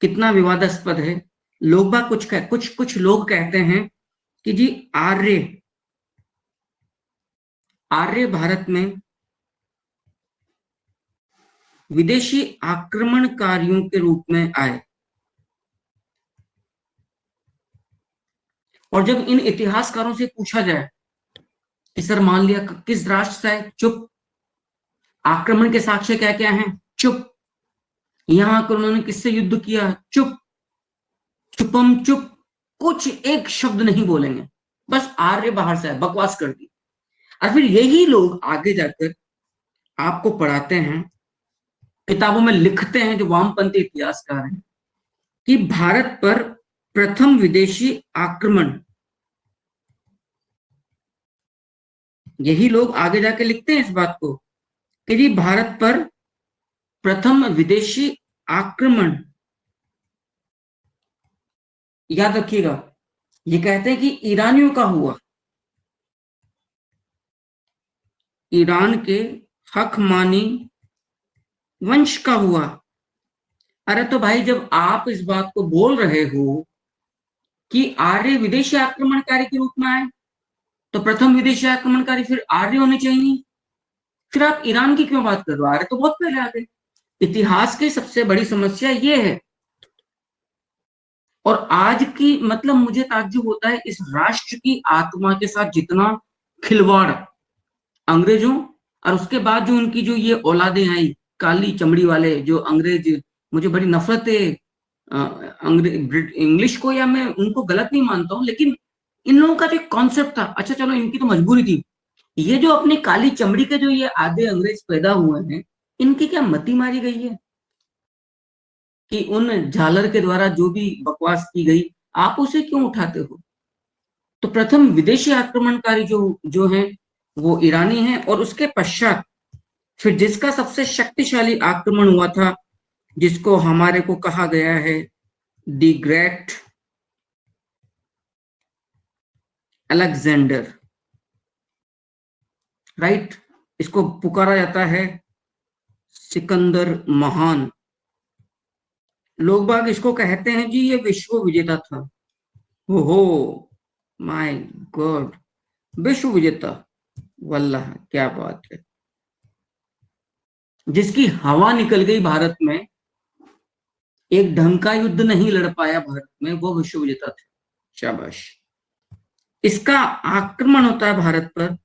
कितना विवादास्पद है। लोग बाग कुछ लोग कहते हैं कि जी आर्य आर्य भारत में विदेशी आक्रमणकारियों के रूप में आए। और जब इन इतिहासकारों से पूछा जाए कि सर मान लिया किस राष्ट्र से आए, चुप। आक्रमण के साक्ष्य क्या क्या हैं, चुप। यहां आकर उन्होंने किससे युद्ध किया, चुप। चुपम चुप, कुछ एक शब्द नहीं बोलेंगे। बस आर्य बाहर से आए, बकवास कर दी। और फिर यही लोग आगे जाकर आपको पढ़ाते हैं, किताबों में लिखते हैं, जो वामपंथी इतिहासकार हैं, कि भारत पर प्रथम विदेशी आक्रमण, यही लोग आगे जाके लिखते हैं इस बात को कि जी भारत पर प्रथम विदेशी आक्रमण, याद रखिएगा, ये कहते हैं कि ईरानियों का हुआ, ईरान के हकमानी वंश का हुआ। अरे तो भाई जब आप इस बात को बोल रहे हो कि आर्य विदेशी आक्रमणकारी के रूप में आए, तो प्रथम विदेशी आक्रमणकारी फिर आर्य होने चाहिए। फिर आप ईरान की क्यों बात कर रहे हो, आर्य तो बहुत पहले आ गए। इतिहास की सबसे बड़ी समस्या ये है। और आज की मतलब मुझे ताज्जुब होता है इस राष्ट्र की आत्मा के साथ जितना खिलवाड़ अंग्रेजों, और उसके बाद जो उनकी जो ये औलादे आई काली चमड़ी वाले जो अंग्रेज, मुझे बड़ी नफरत है अंग्रेज इंग्लिश को, या मैं उनको गलत नहीं मानता हूं, लेकिन इन लोगों का जो कॉन्सेप्ट था, अच्छा चलो इनकी तो मजबूरी थी, ये जो अपनी काली चमड़ी के जो ये आधे अंग्रेज पैदा हुए हैं, इनकी क्या मति मारी गई है कि उन झालर के द्वारा जो भी बकवास की गई आप उसे क्यों उठाते हो। तो प्रथम विदेशी आक्रमणकारी जो जो हैं वो ईरानी हैं, और उसके पश्चात फिर जिसका सबसे शक्तिशाली आक्रमण हुआ था, जिसको हमारे को कहा गया है द ग्रेट अलेक्जेंडर, राइट, इसको पुकारा जाता है सिकंदर महान। लोग बाग इसको कहते हैं जी ये विश्व विजेता था। हो माय गॉड, विश्व विजेता, वल्लाह क्या बात है। जिसकी हवा निकल गई भारत में, एक ढंग का युद्ध नहीं लड़ पाया भारत में, वो विश्व विजेता था। शाबाश। इसका आक्रमण होता है भारत पर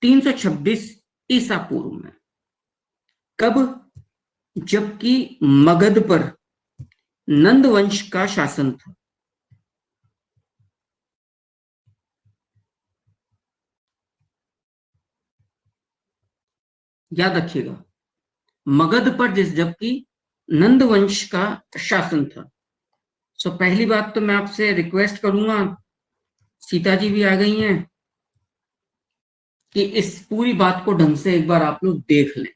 326 ईसा पूर्व में। कब? जबकि मगध पर नंद वंश का शासन था। याद रखिएगा, मगध पर जिस जबकि नंद वंश का शासन था। सो पहली बात तो मैं आपसे रिक्वेस्ट करूंगा, सीता जी भी आ गई हैं, कि इस पूरी बात को ढंग से एक बार आप लोग देख लें,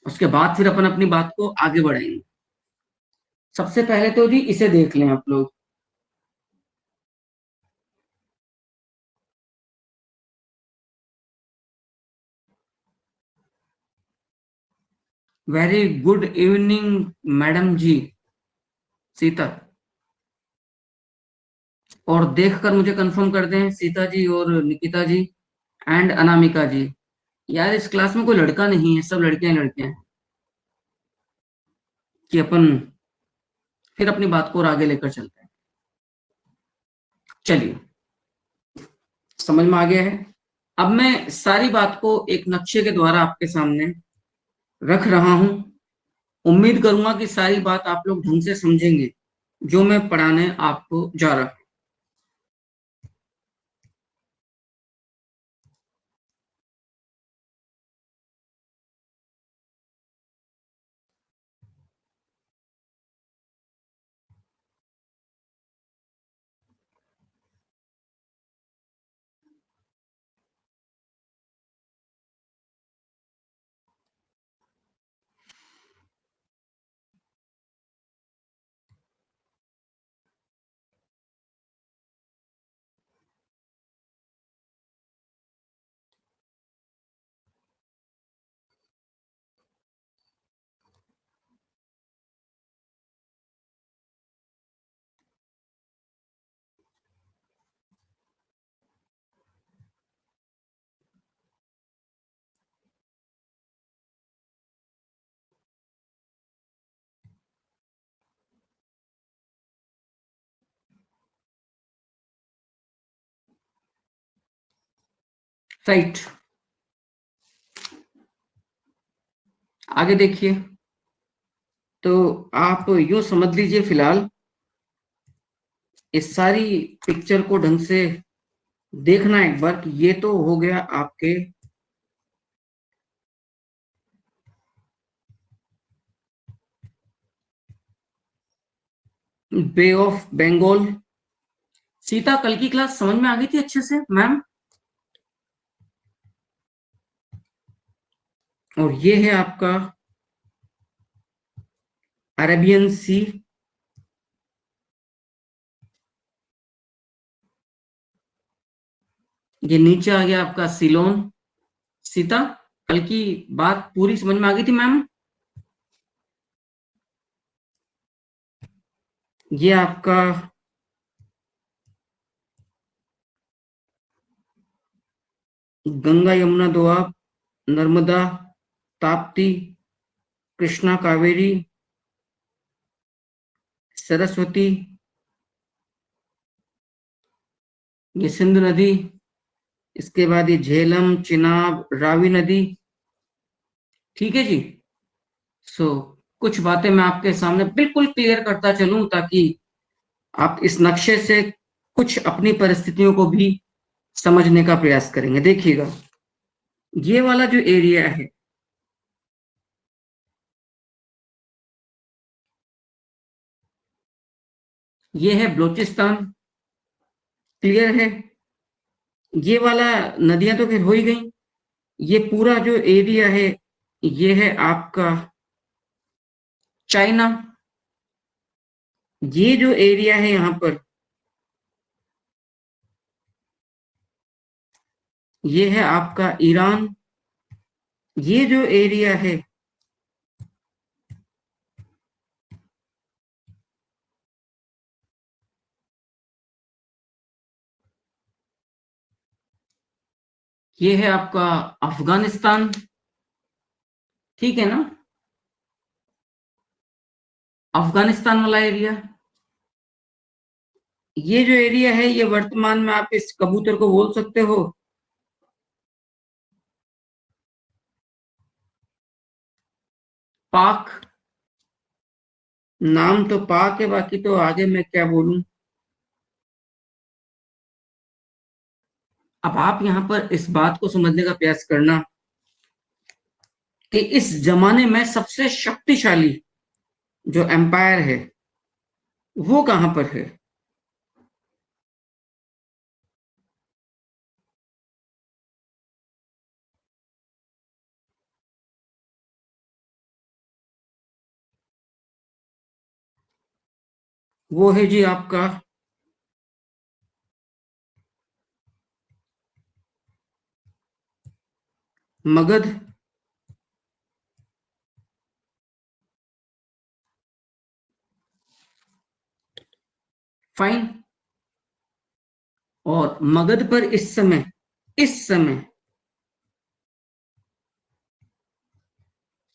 उसके बाद फिर अपन अपनी बात को आगे बढ़ाएंगे। सबसे पहले तो जी इसे देख लें आप लोग। वेरी गुड इवनिंग मैडम जी, सीता। और देखकर मुझे कंफर्म कर दें सीता जी और निकिता जी एंड अनामिका जी। यार इस क्लास में कोई लड़का नहीं है, सब लड़कियां ही लड़के हैं, कि अपन फिर अपनी बात को और आगे लेकर चलते हैं। चलिए, समझ में आ गया है। अब मैं सारी बात को एक नक्शे के द्वारा आपके सामने रख रहा हूं। उम्मीद करूंगा कि सारी बात आप लोग ढंग से समझेंगे जो मैं पढ़ाने आपको जा रहा हूं। राइट। आगे देखिए, तो आप यूं समझ लीजिए फिलहाल इस सारी पिक्चर को ढंग से देखना एक बार कि ये तो हो गया आपके बे ऑफ बंगाल। सीता, कल की क्लास समझ में आ गई थी अच्छे से मैम? और ये है आपका अरेबियन सी। ये नीचे आ गया आपका सिलोन। सीता, कल की बात पूरी समझ में आ गई थी मैम? ये आपका गंगा यमुना दोआब, नर्मदा, ताप्ती, कृष्णा कावेरी, सरस्वती, ये सिंध नदी, इसके बाद ये झेलम, चिनाब, रावी नदी। ठीक है जी। सो कुछ बातें मैं आपके सामने बिल्कुल क्लियर करता चलूं ताकि आप इस नक्शे से कुछ अपनी परिस्थितियों को भी समझने का प्रयास करेंगे। देखिएगा, ये वाला जो एरिया है, ये है बलूचिस्तान। क्लियर है? ये वाला नदियां तो फिर हो ही गई। ये पूरा जो एरिया है, ये है आपका चाइना। ये जो एरिया है यहां पर, ये है आपका ईरान। ये जो एरिया है, ये है आपका अफगानिस्तान। ठीक है ना? अफगानिस्तान वाला एरिया। ये जो एरिया है, ये वर्तमान में आप इस कबूतर को बोल सकते हो पाक। नाम तो पाक है, बाकी तो आगे मैं क्या बोलूं। अब आप यहां पर इस बात को समझने का प्रयास करना कि इस जमाने में सबसे शक्तिशाली जो एम्पायर है वो कहां पर है। वो है जी आपका मगध। फाइन। और मगध पर इस समय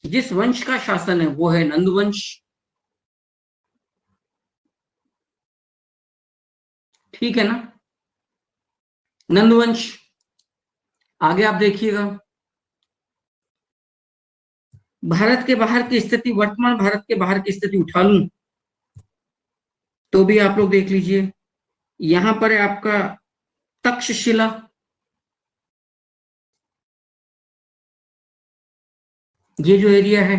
जिस वंश का शासन है वो है नंद वंश। ठीक है ना? नंद वंश। आगे आप देखिएगा, भारत के बाहर की स्थिति, वर्तमान भारत के बाहर की स्थिति उठा लूं तो भी आप लोग देख लीजिए। यहां पर है आपका तक्षशिला। ये जो एरिया है,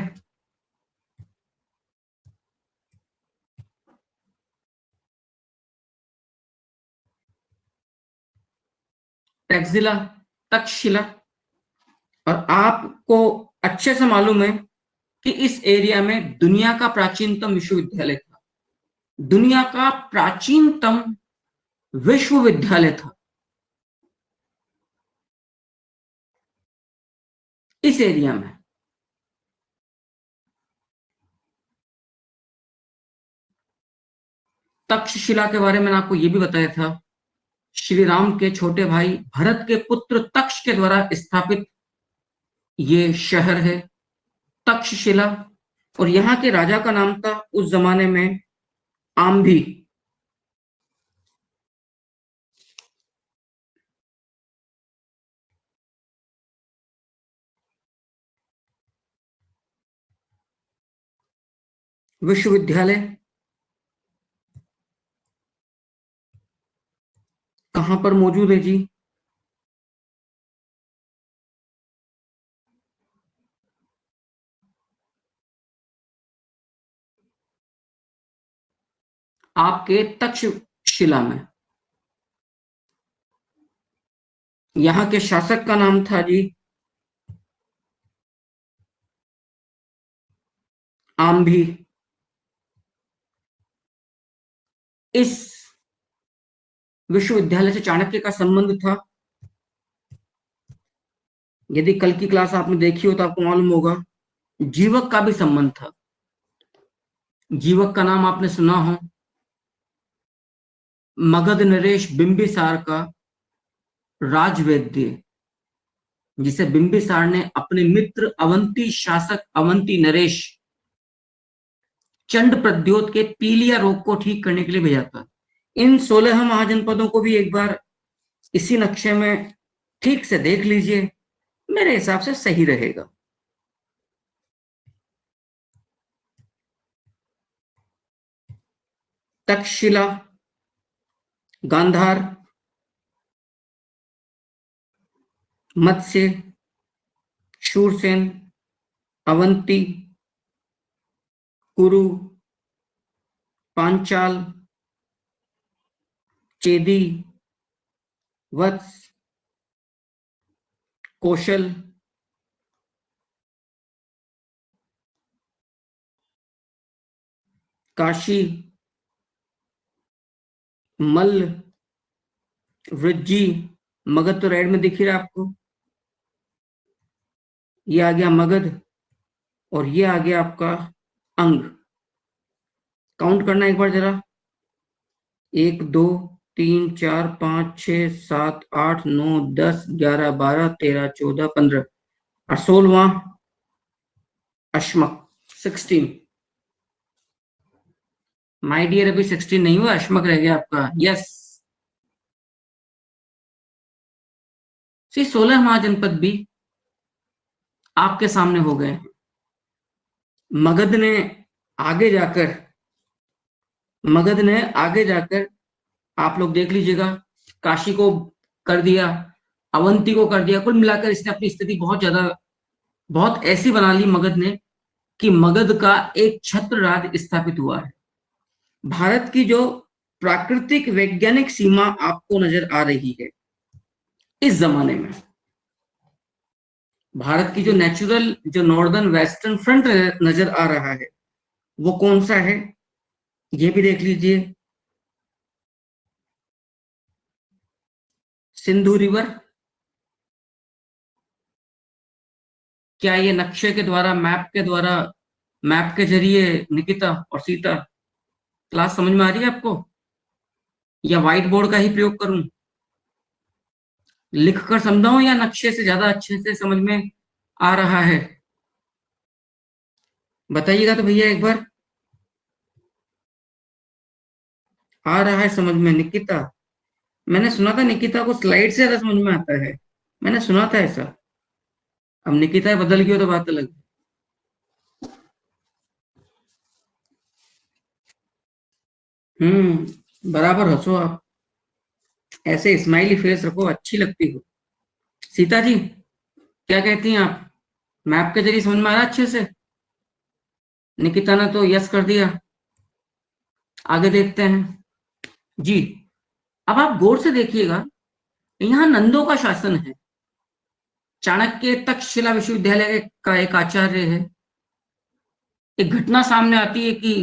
टैक्सिला, तक्षशिला। और आपको अच्छे से मालूम है कि इस एरिया में दुनिया का प्राचीनतम विश्वविद्यालय था। दुनिया का प्राचीनतम विश्वविद्यालय था इस एरिया में। तक्षशिला के बारे में मैंने आपको यह भी बताया था, श्री राम के छोटे भाई भरत के पुत्र तक्ष के द्वारा स्थापित ये शहर है तक्षशिला। और यहाँ के राजा का नाम था उस जमाने में आम्भी। विश्वविद्यालय कहां पर मौजूद है जी? आपके तक्षशिला में। यहां के शासक का नाम था जी आम्भी। इस विश्वविद्यालय से चाणक्य का संबंध था। यदि कल की क्लास आपने देखी हो तो आपको मालूम होगा, जीवक का भी संबंध था। जीवक का नाम आपने सुना हो, मगध नरेश बिंबिसार का राजवैद्य, जिसे बिंबिसार ने अपने मित्र अवंती शासक अवंती नरेश चंड प्रद्योत के पीलिया रोग को ठीक करने के लिए भेजा था। इन 16 महाजनपदों को भी एक बार इसी नक्शे में ठीक से देख लीजिए, मेरे हिसाब से सही रहेगा। तक्षशिला, गांधार, मत्स्य, शूरसेन, अवंती, कुरु, पांचाल, चेदी, वत्स, कौशल, काशी, मल्ल, वृज्जी। मगध तो रेड में दिख ही रहा आपको। ये आ गया मगध और ये आ गया आपका अंग। काउंट करना एक बार जरा, 1 2 3 4 5 6 7 8 9 10 11 12 13 14 15 और 16वां अश्मक 16। माय डियर अभी 16 नहीं हुआ, अश्मक रह गया आपका। यस, 16 महाजनपद भी आपके सामने हो गए। मगध ने आगे जाकर आप लोग देख लीजिएगा, काशी को कर दिया, अवंती को कर दिया। कुल मिलाकर इसने अपनी स्थिति बहुत ऐसी बना ली मगध ने कि मगध का एक छत्र राज स्थापित हुआ है। भारत की जो प्राकृतिक वैज्ञानिक सीमा आपको नजर आ रही है इस जमाने में, भारत की जो नेचुरल जो नॉर्दर्न वेस्टर्न फ्रंट नजर आ रहा है, वो कौन सा है ये भी देख लीजिए। सिंधु रिवर। क्या ये नक्शे के द्वारा, मैप के जरिए निकिता और सीता, क्लास समझ में आ रही है आपको, या व्हाइट बोर्ड का ही प्रयोग करूं? लिख कर समझाऊं या नक्शे से ज्यादा अच्छे से समझ में आ रहा है? बताइएगा तो भैया एक बार। आ रहा है समझ में निकिता? मैंने सुना था निकिता को स्लाइड से ज्यादा समझ में आता है, मैंने सुना था ऐसा। अब निकिता बदल गई हो तो बात अलग। बराबर हंसो आप, ऐसे स्माइली फेस रखो, अच्छी लगती हो। सीता जी क्या कहती हैं आप? मैप के जरिए समझ में आ रहा अच्छे से? निकिता ने तो यस कर दिया। आगे देखते हैं जी। अब आप गौर से देखिएगा, यहाँ नंदों का शासन है। चाणक्य तक्षशिला विश्वविद्यालय का एक आचार्य है। एक घटना सामने आती है कि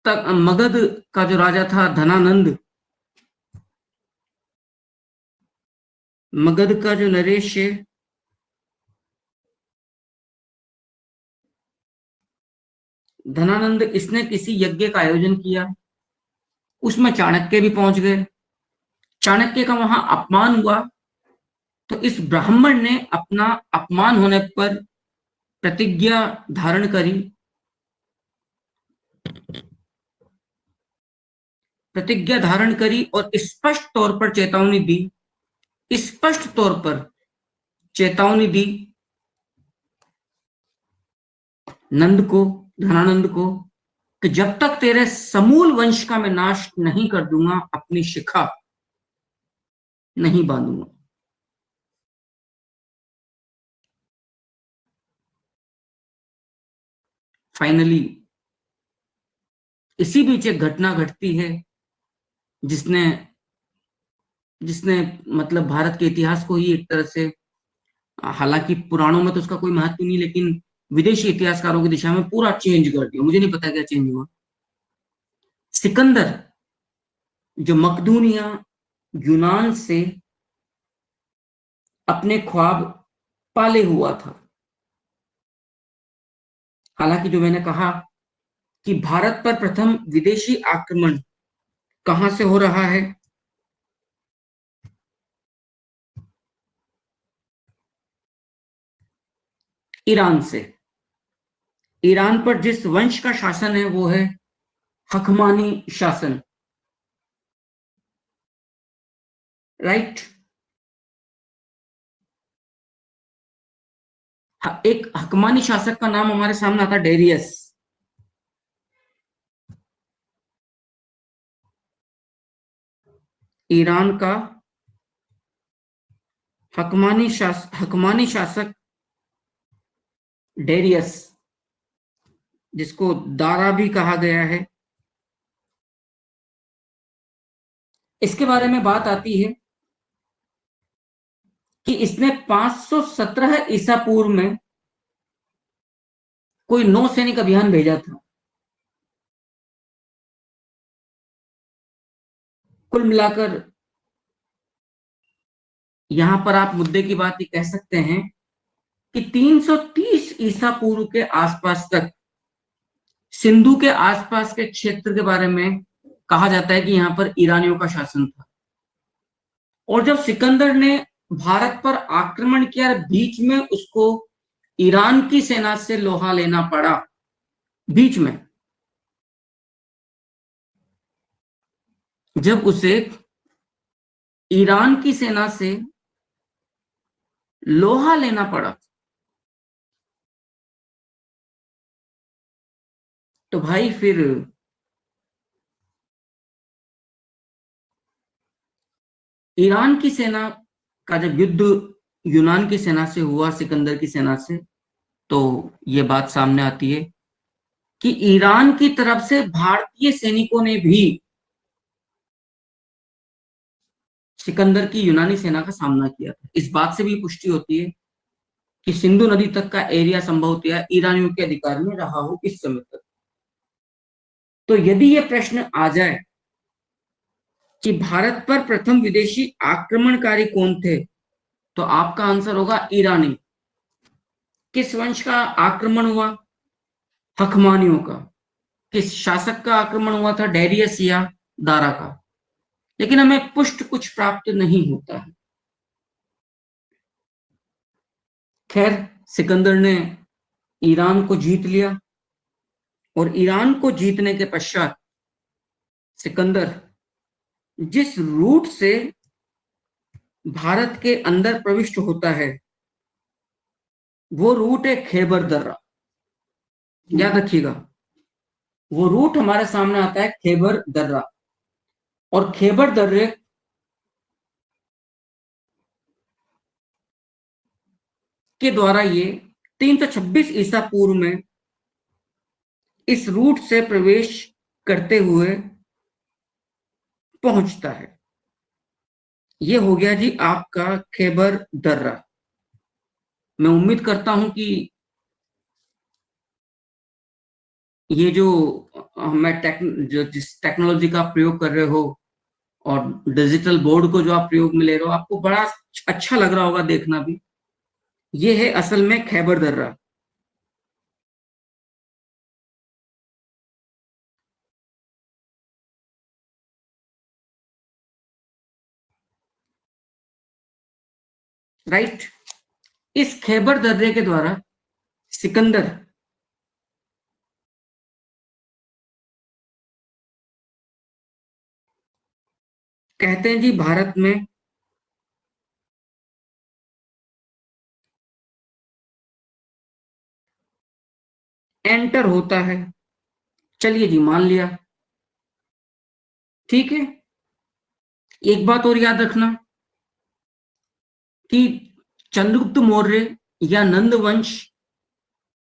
तक मगध का जो राजा था धनानंद, मगध का जो नरेश है, धनानंद, इसने किसी यज्ञ का आयोजन किया। उसमें चाणक्य भी पहुंच गए। चाणक्य का वहां अपमान हुआ, तो इस ब्राह्मण ने अपना अपमान होने पर प्रतिज्ञा धारण करी। प्रतिज्ञा धारण करी और स्पष्ट तौर पर चेतावनी दी, स्पष्ट तौर पर चेतावनी दी नंद को धनानंद को कि जब तक तेरे समूल वंश का मैं नाश नहीं कर दूंगा, अपनी शिखा नहीं बांधूंगा। फाइनली इसी बीच एक घटना घटती है जिसने जिसने मतलब भारत के इतिहास को ही एक तरह से, हालांकि पुराणों में तो उसका कोई महत्व नहीं, लेकिन विदेशी इतिहासकारों की दिशा में पूरा चेंज कर दिया। मुझे नहीं पता क्या चेंज हुआ। सिकंदर जो मकदूनिया यूनान से अपने ख्वाब पाले हुआ था, हालांकि जो मैंने कहा कि भारत पर प्रथम विदेशी आक्रमण कहां से हो रहा है, ईरान से। ईरान पर जिस वंश का शासन है वो है हकमानी शासन, राइट। एक हकमानी शासक का नाम हमारे सामने आता, डेरियस। ईरान का हकमानी शासक डेरियस, जिसको दारा भी कहा गया है। इसके बारे में बात आती है कि इसने 517 ईसा पूर्व में कोई नौसैनिक अभियान भेजा था। कुल मिलाकर यहां पर आप मुद्दे की बात ये कह सकते हैं कि 330 ईसा पूर्व के आसपास तक सिंधु के आसपास के क्षेत्र के बारे में कहा जाता है कि यहां पर ईरानियों का शासन था। और जब सिकंदर ने भारत पर आक्रमण किया, बीच में उसको ईरान की सेना से लोहा लेना पड़ा, बीच में जब उसे ईरान की सेना से लोहा लेना पड़ा, तो भाई फिर ईरान की सेना का जब युद्ध यूनान की सेना से हुआ, सिकंदर की सेना से, तो ये बात सामने आती है कि ईरान की तरफ से भारतीय सैनिकों ने भी सिकंदर की यूनानी सेना का सामना किया था। इस बात से भी पुष्टि होती है कि सिंधु नदी तक का एरिया संभवतः ईरानियों के अधिकार में रहा हो इस समय तक। तो यदि यह प्रश्न आ जाए कि भारत पर प्रथम विदेशी आक्रमणकारी कौन थे, तो आपका आंसर होगा ईरानी। किस वंश का आक्रमण हुआ? हकमानियों का। किस शासक का आक्रमण हुआ था? डेरियस या दारा का। लेकिन हमें पुष्ट कुछ प्राप्त नहीं होता है। खैर, सिकंदर ने ईरान को जीत लिया, और ईरान को जीतने के पश्चात सिकंदर जिस रूट से भारत के अंदर प्रविष्ट होता है, वो रूट है खैबर दर्रा। याद रखिएगा, वो रूट हमारे सामने आता है खैबर दर्रा। और खैबर दर्रे के द्वारा ये 326 ईसा पूर्व में इस रूट से प्रवेश करते हुए पहुंचता है। ये हो गया जी आपका खैबर दर्रा। मैं उम्मीद करता हूं कि ये जो मैं जिस टेक्नोलॉजी का प्रयोग कर रहे हो और डिजिटल बोर्ड को जो आप प्रयोग में ले रहे हो, आपको बड़ा अच्छा लग रहा होगा देखना भी। ये है असल में खैबर दर्रा। राइट। इस खैबर दर्रे के द्वारा सिकंदर कहते हैं जी भारत में एंटर होता है। चलिए जी, मान लिया, ठीक है। एक बात और याद रखना कि चंद्रगुप्त मौर्य या नंद वंश,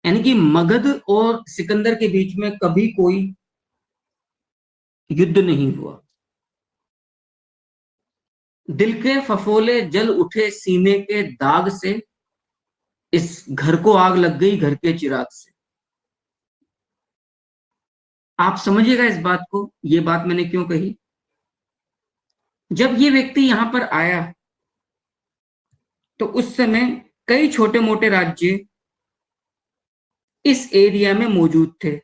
यानी कि मगध और सिकंदर के बीच में कभी कोई युद्ध नहीं हुआ। दिल के फफोले जल उठे सीने के दाग से, इस घर को आग लग गई घर के चिराग से। आप समझिएगा इस बात को, ये बात मैंने क्यों कही। जब ये व्यक्ति यहां पर आया तो उस समय कई छोटे मोटे राज्य इस एरिया में मौजूद थे,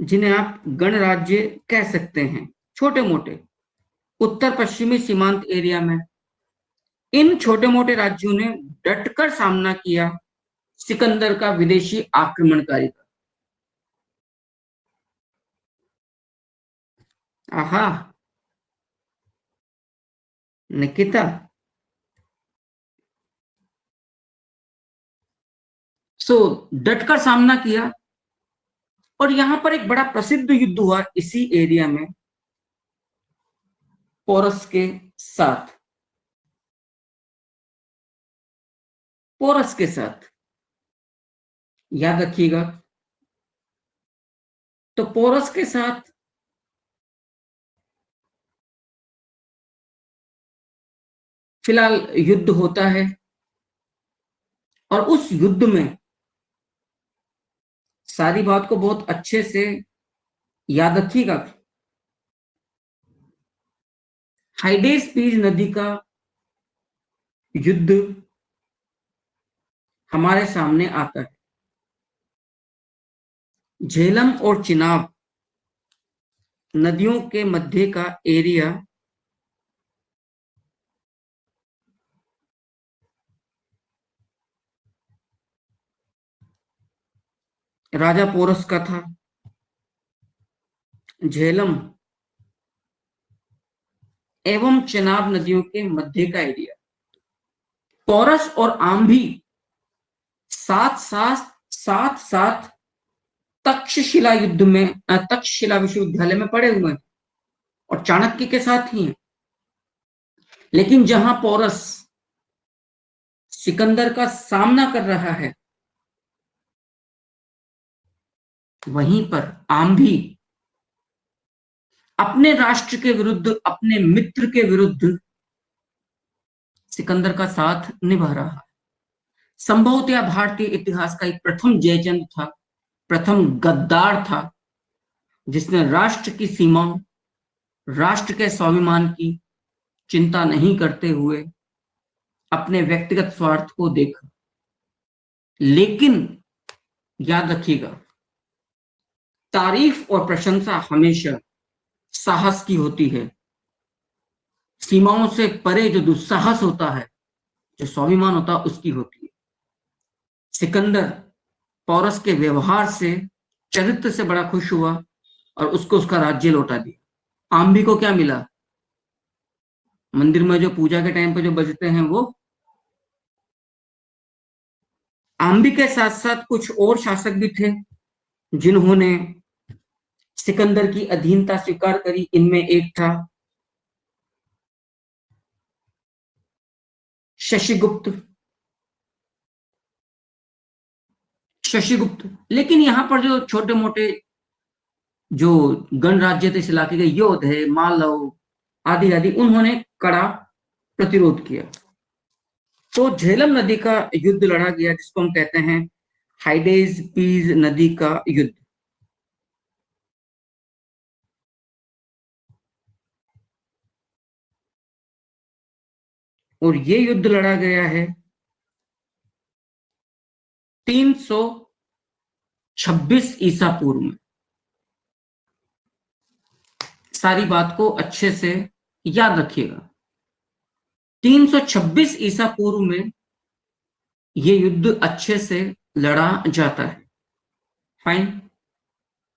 जिन्हें आप गणराज्य कह सकते हैं, छोटे मोटे उत्तर पश्चिमी सीमांत एरिया में। इन छोटे मोटे राज्यों ने डटकर सामना किया सिकंदर का विदेशी आक्रमणकारी का। आहा, निकिता, सो डटकर सामना किया। और यहां पर एक बड़ा प्रसिद्ध युद्ध हुआ इसी एरिया में, पोरस के साथ। पोरस के साथ याद रखिएगा। तो पोरस के साथ फिलहाल युद्ध होता है, और उस युद्ध में सारी बात को बहुत अच्छे से याद रखिएगा। हाइडेस्पीज नदी का युद्ध हमारे सामने आता है। झेलम और चिनाब नदियों के मध्य का एरिया राजा पोरस का था। झेलम एवं चिनाब नदियों के मध्य का एरिया। पोरस और आम्भी साथ साथ साथ साथ तक्षशिला युद्ध में, तक्षशिला विश्वविद्यालय में पढ़े हुए हैं और चाणक्य के साथ ही हैं। लेकिन जहां पोरस सिकंदर का सामना कर रहा है, वहीं पर आम्भी अपने राष्ट्र के विरुद्ध, अपने मित्र के विरुद्ध सिकंदर का साथ निभा रहा है। संभवतः भारतीय इतिहास का एक प्रथम जयचंद था, प्रथम गद्दार था, जिसने राष्ट्र की सीमाओं, राष्ट्र के स्वाभिमान की चिंता नहीं करते हुए अपने व्यक्तिगत स्वार्थ को देखा। लेकिन याद रखिएगा, तारीफ और प्रशंसा हमेशा साहस की होती है। सीमाओं से परे जो दुस्साहस होता है, जो स्वाभिमान होता है, उसकी होती है। सिकंदर पोरस के व्यवहार से, चरित्र से बड़ा खुश हुआ और उसको उसका राज्य लौटा दिया। आम्भी को क्या मिला? मंदिर में जो पूजा के टाइम पे जो बजते हैं वो। आम्भी के साथ साथ कुछ और शासक भी थे जिन्होंने सिकंदर की अधीनता स्वीकार करी। इनमें एक था शशिगुप्त। शशिगुप्त, लेकिन यहां पर जो छोटे मोटे जो गणराज्य थे इस इलाके के, योद्ध है, मालव आदि आदि, उन्होंने कड़ा प्रतिरोध किया। तो झेलम नदी का युद्ध लड़ा गया, जिसको हम कहते हैं हाइडेज पीज नदी का युद्ध। और ये युद्ध लड़ा गया है 326 ईसा पूर्व में। सारी बात को अच्छे से याद रखिएगा। 326 ईसा पूर्व में यह युद्ध अच्छे से लड़ा जाता है। फाइन।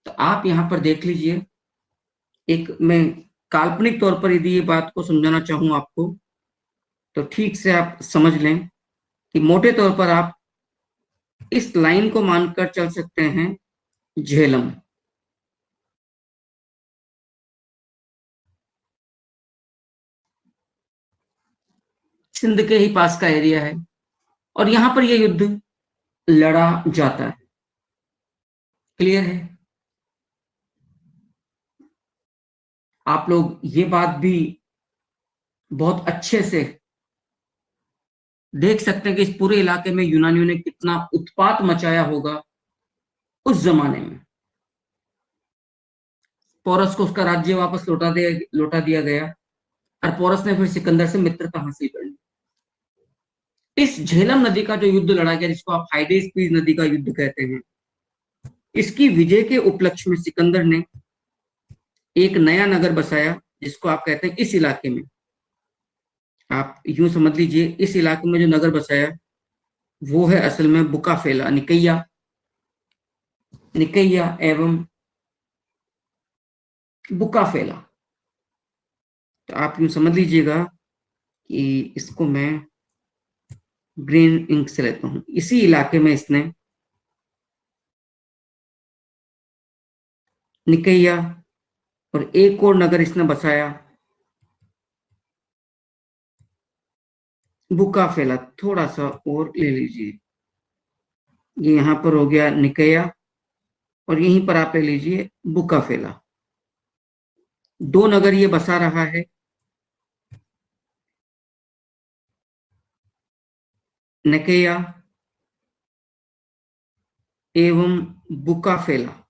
तो आप यहां पर देख लीजिए, एक मैं काल्पनिक तौर पर यदि ये बात को समझाना चाहूं आपको, तो ठीक से आप समझ लें कि मोटे तौर पर आप इस लाइन को मानकर चल सकते हैं झेलम। सिंध के ही पास का एरिया है और यहां पर यह युद्ध लड़ा जाता है। क्लियर है? आप लोग ये बात भी बहुत अच्छे से देख सकते हैं कि इस पूरे इलाके में यूनानियों ने कितना उत्पात मचाया होगा उस जमाने में। पोरस को उसका राज्य वापस लौटा दिया गया और पोरस ने फिर सिकंदर से मित्रता हासिल कर ली। इस झेलम नदी का जो युद्ध लड़ा गया, जिसको आप हाइडेस पीस नदी का युद्ध कहते हैं, इसकी विजय के उपलक्ष्य में सिकंदर ने एक नया नगर बसाया, जिसको आप कहते हैं इस इलाके में, आप यूं समझ लीजिए, इस इलाके में जो नगर बसाया वो है असल में बुकाफेला, निकैया, निकैया एवं बुकाफेला। तो आप यूं समझ लीजिएगा कि इसको मैं ग्रीन इंक से लेता हूं। इसी इलाके में इसने निकैया और एक और नगर इसने बसाया बुकाफेला। थोड़ा सा और ले लीजिए, ये यहां पर हो गया निकैया और यहीं पर आप ले लीजिए बुकाफेला। दो नगर ये बसा रहा है। निकैया एवं बुकाफेला।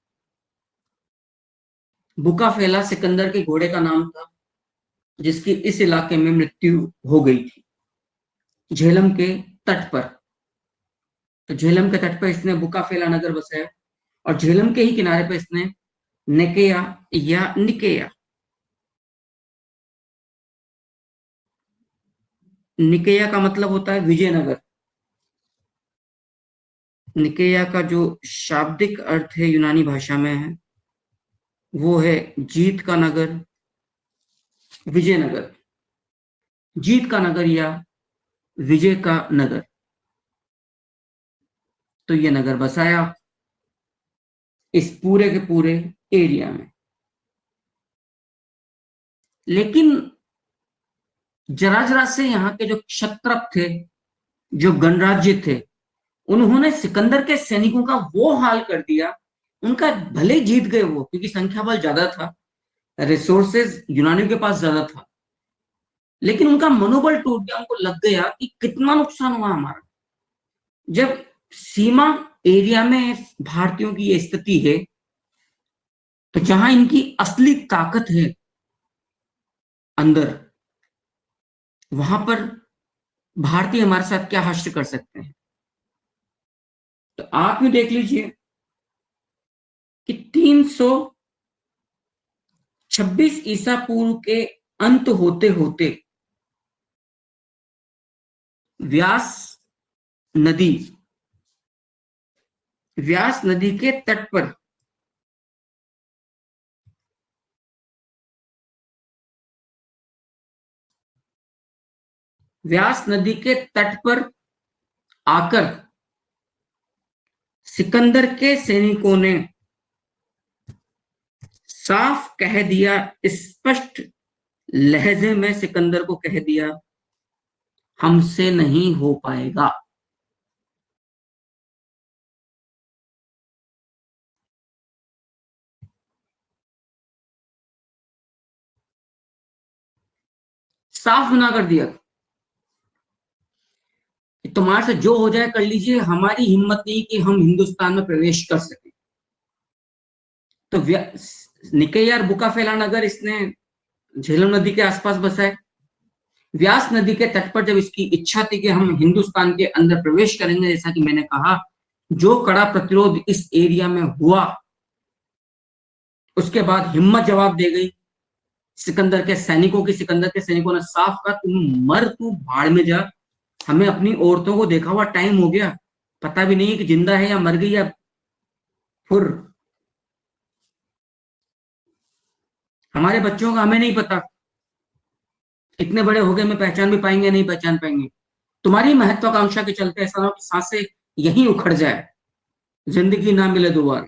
बुकाफेला सिकंदर के घोड़े का नाम था, जिसकी इस इलाके में मृत्यु हो गई थी, झेलम के तट पर। तो झेलम के तट पर इसने बुकाफेला नगर बसाया और झेलम के ही किनारे पर इसने निकैया या निकेया, निकेया का मतलब होता है विजयनगर। निकेया का जो शाब्दिक अर्थ है यूनानी भाषा में है वो है जीत का नगर, विजयनगर, जीत का नगर या विजय का नगर। तो ये नगर बसाया इस पूरे के पूरे एरिया में। लेकिन जरा जरा से यहाँ के जो क्षत्रप थे, जो गणराज्य थे, उन्होंने सिकंदर के सैनिकों का वो हाल कर दिया, उनका भले जीत गए वो, क्योंकि संख्या बल ज्यादा था, रिसोर्सेज यूनानियों के पास ज्यादा था, लेकिन उनका मनोबल टूट गया। उनको लग गया कि कितना नुकसान हुआ हमारा। जब सीमा एरिया में भारतीयों की ये स्थिति है, तो जहां इनकी असली ताकत है अंदर, वहां पर भारतीय हमारे साथ क्या हश्र कर सकते हैं। तो आप भी देख लीजिए कि 326 ईसा पूर्व के अंत होते होते व्यास नदी, व्यास नदी के तट पर व्यास नदी के तट पर आकर सिकंदर के सैनिकों ने साफ कह दिया, स्पष्ट लहजे में सिकंदर को कह दिया, हमसे नहीं हो पाएगा। साफ मना कर दिया, तुम्हारे से जो हो जाए कर लीजिए, हमारी हिम्मत नहीं कि हम हिंदुस्तान में प्रवेश कर सके। तो निकैया और बुकाफेला नगर इसने झेलम नदी के आसपास बसाए। व्यास नदी के तट पर जब इसकी इच्छा थी कि हम हिंदुस्तान के अंदर प्रवेश करेंगे, जैसा कि मैंने कहा, जो कड़ा प्रतिरोध इस एरिया में हुआ, उसके बाद हिम्मत जवाब दे गई सिकंदर के सैनिकों की। सिकंदर के सैनिकों ने साफ कहा, तुम मर, तू भाड़ में जा, हमें अपनी औरतों को देखा हुआ टाइम हो गया, पता भी नहीं है कि जिंदा है या मर गई या फुर, हमारे बच्चों का हमें नहीं पता, इतने बड़े हो गए, में पहचान भी पाएंगे नहीं पहचान पाएंगे। तुम्हारी महत्वाकांक्षा के चलते ऐसा ना हो कि सांसें यहीं उखड़ जाए, जिंदगी ना मिले दोबारा।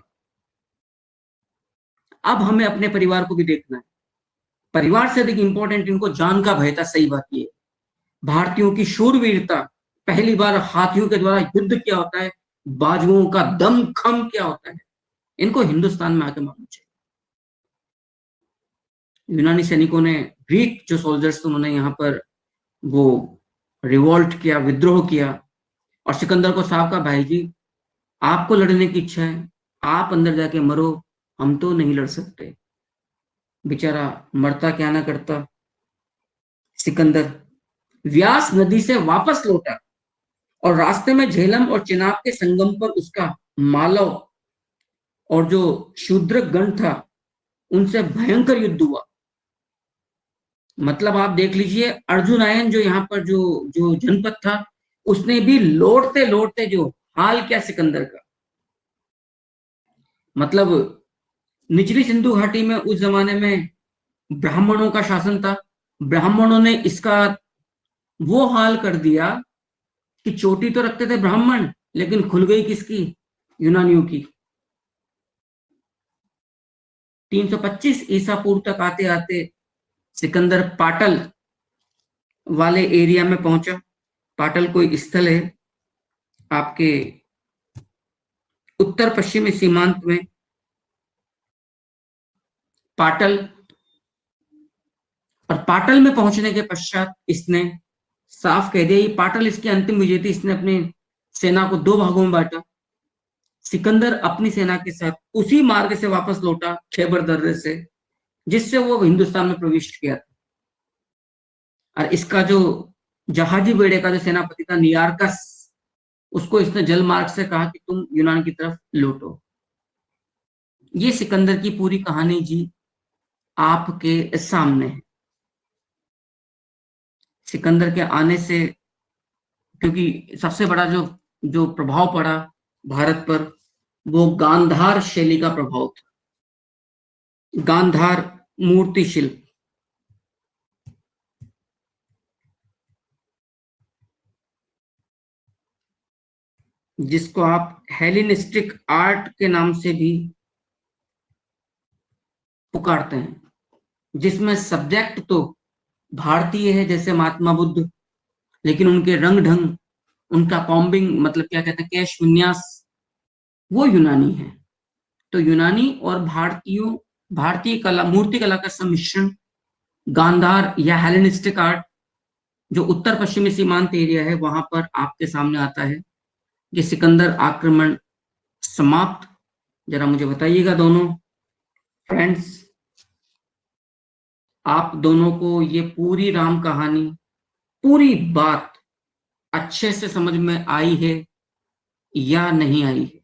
अब हमें अपने परिवार को भी देखना है। परिवार से अधिक इंपॉर्टेंट इनको जान का भय था। सही बात ये, भारतीयों की शूरवीरता, पहली बार हाथियों के द्वारा युद्ध क्या होता है, बाजुओं का दम खम क्या होता है, इनको हिंदुस्तान में आके मालूम चाहिए। यूनानी सैनिकों ने, ग्रीक जो सोल्जर्स थे, उन्होंने यहाँ पर वो रिवोल्ट किया, विद्रोह किया, और सिकंदर को साहब का, भाई जी आपको लड़ने की इच्छा है, आप अंदर जाके मरो, हम तो नहीं लड़ सकते। बेचारा मरता क्या ना करता सिकंदर। व्यास नदी से वापस लौटा और रास्ते में झेलम और चिनाब के संगम पर उसका मालव और जो शूद्रक गण था उनसे भयंकर युद्ध हुआ। मतलब आप देख लीजिए, अर्जुनायन जो यहाँ पर जो जो जनपद था, उसने भी लौटते लौटते जो हाल किया सिकंदर का। मतलब निचली सिंधु घाटी में उस जमाने में ब्राह्मणों का शासन था। ब्राह्मणों ने इसका वो हाल कर दिया कि चोटी तो रखते थे ब्राह्मण, लेकिन खुल गई किसकी, यूनानियों की। 325 ईसा पूर्व तक आते आते सिकंदर पाटल वाले एरिया में पहुंचा। पाटल कोई स्थल है आपके उत्तर पश्चिमी सीमांत में। पाटल, और पाटल में पहुंचने के पश्चात इसने साफ कह दिया, ये पाटल इसकी अंतिम विजय थी। इसने अपनी सेना को दो भागों में बांटा। सिकंदर अपनी सेना के साथ उसी मार्ग से वापस लौटा, खैबर दर्रे से, जिससे वो हिंदुस्तान में प्रविष्ट किया था। और इसका जो जहाजी बेड़े का जो सेनापति था नियारकस, उसको इसने जल मार्ग से कहा कि तुम यूनान की तरफ लौटो। ये सिकंदर की पूरी कहानी जी आपके सामने है। सिकंदर के आने से, क्योंकि सबसे बड़ा जो जो प्रभाव पड़ा भारत पर, वो गांधार शैली का प्रभाव था। गांधार मूर्ति शिल्प, जिसको आप हेलेनिस्टिक आर्ट के नाम से भी पुकारते हैं, जिसमें सब्जेक्ट तो भारतीय है जैसे महात्मा बुद्ध, लेकिन उनके रंग ढंग, उनका कॉम्बिंग, मतलब क्या कहते हैं, केश विन्यास, वो यूनानी है। तो यूनानी और भारतीयों, भारतीय कला, मूर्ति कला का सम्मिश्रण, गांधार या हेलेनिस्टिक आर्ट, जो उत्तर पश्चिमी सीमांत एरिया है वहां पर आपके सामने आता है। ये सिकंदर आक्रमण समाप्त। जरा मुझे बताइएगा दोनों फ्रेंड्स, आप दोनों को ये पूरी राम कहानी, पूरी बात अच्छे से समझ में आई है या नहीं आई है?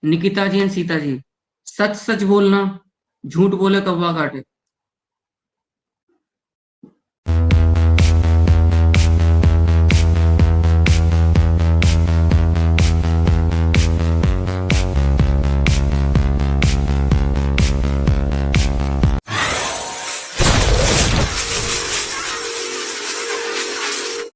निकिता जी एंड सीता जी, सच सच बोलना, झूठ बोले कौवा काटे।